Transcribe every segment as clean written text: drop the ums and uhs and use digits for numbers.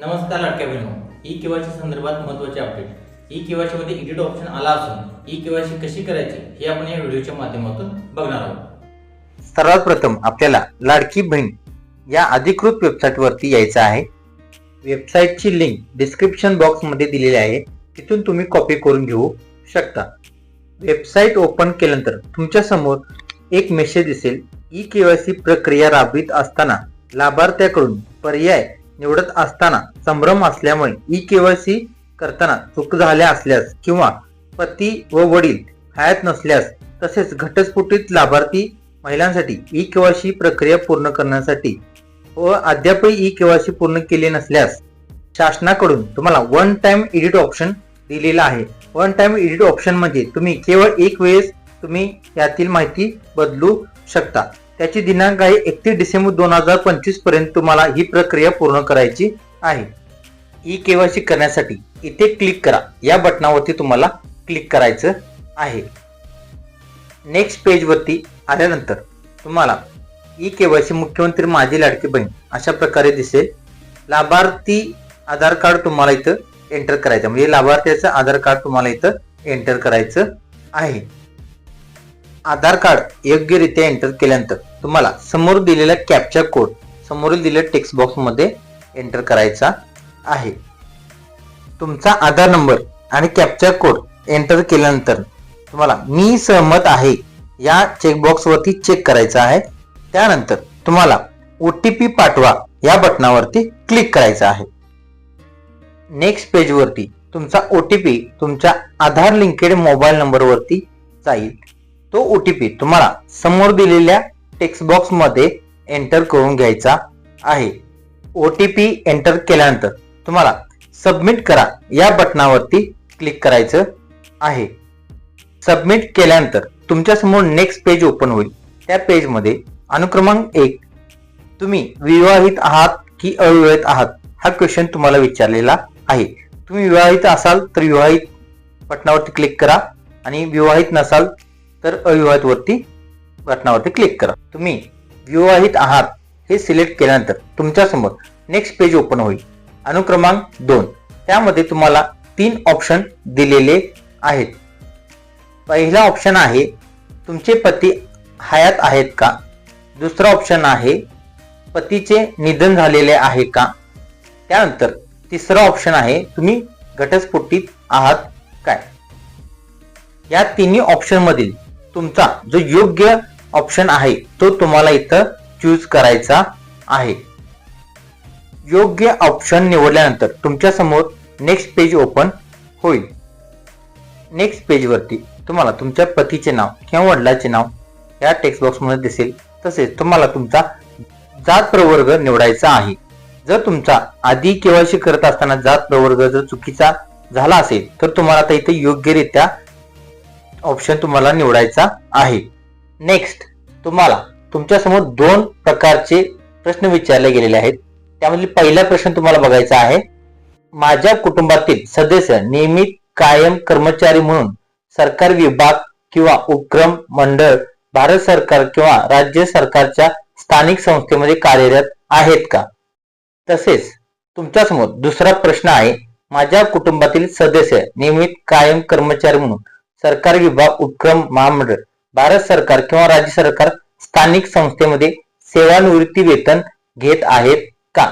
नमस्कार लाडक्या बहिणो, e KYC संदर्भात महत्त्वाचे अपडेट। ई केवायसी मध्ये एडिट ऑप्शन आला असून ई केवायसी कशी करायची हे आपण या व्हिडिओच्या माध्यमातून बघणार आहोत। सर्वात प्रथम आपल्याला लाडकी बहीण या अधिकृत वेबसाईट वरती यायचं आहे। वेबसाईटची लिंक डिस्क्रिप्शन बॉक्स मध्ये दिलेली आहे, तिथून तुम्ही कॉपी करून घेऊ शकता। वेबसाईट ओपन केल्यानंतर तुमच्या समोर एक मेसेज दिसेल। ई केवायसी प्रक्रिया राबवित असताना लाभार्थ्याकडून पर्याय निवडत असताना संभ्रम असल्यामुळे ई केवायसी करताना चूक झाल्या असल्यास किंवा पती व वडील हयात नसल्यास तसेच घटस्फोटित लाभार्थी महिलांसाठी ई केवायसी प्रक्रिया पूर्ण करण्यासाठी व अद्यापही ई केवायसी पूर्ण केले नसल्यास शासनाकडून तुम्हाला वन टाइम एडिट ऑप्शन दिलेला आहे। वन टाइम एडिट ऑप्शन म्हणजे तुम्ही केवळ एक वेळेस तुम्ही यातील माहिती बदलू शकता। त्याची दिनांक आहे 31 डिसेंबर 2025 पर्यंत तुम्हाला ही प्रक्रिया पूर्ण करायची आहे। ई केवायसी करण्यासाठी इथे क्लिक करा या बटनावरती तुम्हाला क्लिक करायचं आहे। नेक्स्ट पेज वरती आल्यानंतर तुम्हाला ई केवायसी मुख्यमंत्री माझी लाडकी बहीण अशा प्रकारे दिसेल। लाभार्थी आधार कार्ड तुम्हाला इथं एंटर करायचं, म्हणजे लाभार्थ्याचं आधार कार्ड तुम्हाला इथं एंटर करायचं आहे। आधार कार्ड योग्यरित्या एंटर केल्यानंतर तुम्हाला समोर दिलेला कॅप्चा कोड समोरील दिलेल्या टेक्स्ट बॉक्स मध्ये एंटर करायचा आहे। तुमचा आधार नंबर आणि कॅप्चा कोड एंटर केल्यानंतर तुम्हाला मी सहमत आहे या चेकबॉक्स वरती चेक करायचा आहे। त्यानंतर तुम्हाला OTP पाठवा या बटनावरती क्लिक करायचा आहे। नेक्स्ट पेज वरती तुमचा OTP तुमच्या आधार लिंकेड मोबाईल नंबर वरती जाईल। तो OTP तुम्हाला समोर दिलेल्या टेक्स्ट बॉक्स मध्ये एंटर करून घ्यायचा आहे। OTP एंटर केल्यानंतर तुम्हाला सबमिट करा या बटनावरती क्लिक करायचं आहे। सबमिट केल्यानंतर तुमच्या समोर नेक्स्ट पेज ओपन होईल। त्या पेज मध्ये अनुक्रमांक 1 तुम्ही विवाहित आहात की अविवाहित आहात हा क्वेश्चन तुम्हाला विचारलेला आहे। तुम्ही विवाहित असाल तर विवाहित बटनावरती क्लिक करा आणि विवाहित नसाल तर अविवाहित वरती बटनावरती क्लिक करा। तुम्ही विवाहित आहात हे सिलेक्ट केल्यानंतर तुमच्या समोर नेक्स्ट पेज ओपन होईल। अनुक्रमांक 2 त्यामध्ये तुम्हाला 3 ऑप्शन दिलेले आहेत। पहिला ऑप्शन आहे तुमचे पती हयात आहेत का। दुसरा ऑप्शन आहे पतीचे निधन झालेले आहे का। त्यानंतर तिसरा ऑप्शन आहे तुम्ही घटस्फोटित आहात काय। या तिन्ही ऑप्शन मधील तुमचा जो योग्य ऑप्शन आहे तो तुम्हाला इथं चूज करायचा आहे। योग्य ऑप्शन निवडल्यानंतर तुमच्या समोर नेक्स्ट पेज ओपन होईल। नेक्स्ट पेज वरती तुम्हाला तुमच्या पतीचे नाव किंवा वडिलांचे नाव या टेक्स्ट बॉक्स मध्ये दिसेल। तसेच तुम्हाला तुमचा जात प्रवर्ग निवडायचा आहे। जर तुमचा आधी केवायसी करत असताना जात प्रवर्ग जर चुकीचा झाला असेल तर तुम्हाला आता इथे योग्यरित्या ऑप्शन तुम्हाला निवडायचा आहे। नेक्स्ट तुम्हाला तुमच्या समोर 2 प्रकारचे प्रश्न विचारले गेलेले आहेत। त्यामधील पहिला प्रश्न तुम्हाला बघायचा आहे, माझ्या कुटुंबातील सदस्य नियमित कायम कर्मचारी म्हणून सरकारी विभाग किंवा उपक्रम मंडळ भारत सरकार किंवा राज्य सरकारच्या स्थानिक संस्थेमध्ये कार्यरत आहेत का। तसेच तुमच्या समोर दुसरा प्रश्न आहे, माझ्या कुटुंबातील सदस्य नियमित कायम कर्मचारी म्हणून सरकारी विभाग उपक्रम महामंडळ भारत सरकार किंवा राज्य सरकार स्थानिक संस्थेमध्ये सेवानिवृत्ती वेतन घेत आहेत का।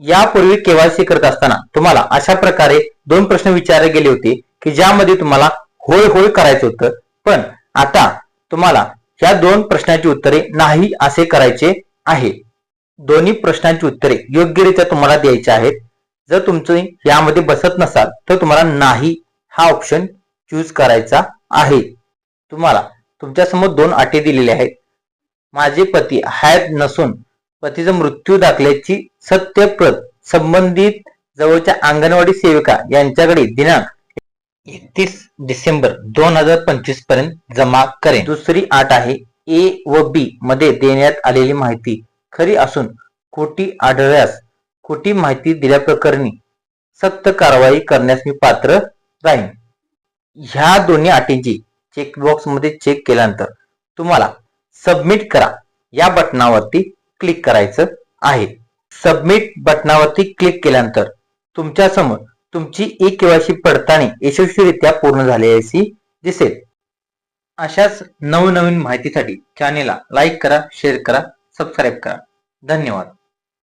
यापूर्वी केवायसी करत असताना तुम्हाला अशा प्रकारे 2 प्रश्न विचारले गेले होते की ज्यामध्ये तुम्हाला होय होय करायचं होतं, पण आता तुम्हाला या 2 प्रश्नांची उत्तरे नाही असे करायचे आहे। दोन्ही प्रश्नांची उत्तरे योग्यरित्या तुम्हाला द्यायची आहेत। जर तुमचं यामध्ये बसत नसाल तर तुम्हाला नाही हा ऑप्शन चूज करायचा आहे। तुम्हाला तुमच्या समोर 2 अटी दिलेल्या आहेत। माझे पती हयात नसून पतीचा मृत्यू दाखल्याची सत्य प्रत संबंधित जवळच्या अंगणवाडी सेविका यांच्याकडे दिनांक 31 डिसेंबर 2025 पर्यंत जमा करेन। दुसरी अट आहे A व B मध्ये देण्यात आलेली माहिती खरी असून खोटी आढळल्यास खोटी माहिती दिल्याप्रकरणी सक्त कारवाई करण्यास मी पात्र राहीन। ह्या दोन्ही अटींची चेकबॉक्स मध्ये चेक केल्यानंतर तुम्हाला सबमिट करा या बटनावरती क्लिक करायचं आहे। सबमिट बटनावरती क्लिक केल्यानंतर तुमच्या समोर तुमची ई केवायसी पडताळणी यशस्वीरित्या पूर्ण झाल्याची दिसेल. अशाच नवनवीन माहितीसाठी चॅनेलला लाईक करा, शेअर करा, सबस्क्राईब करा. धन्यवाद.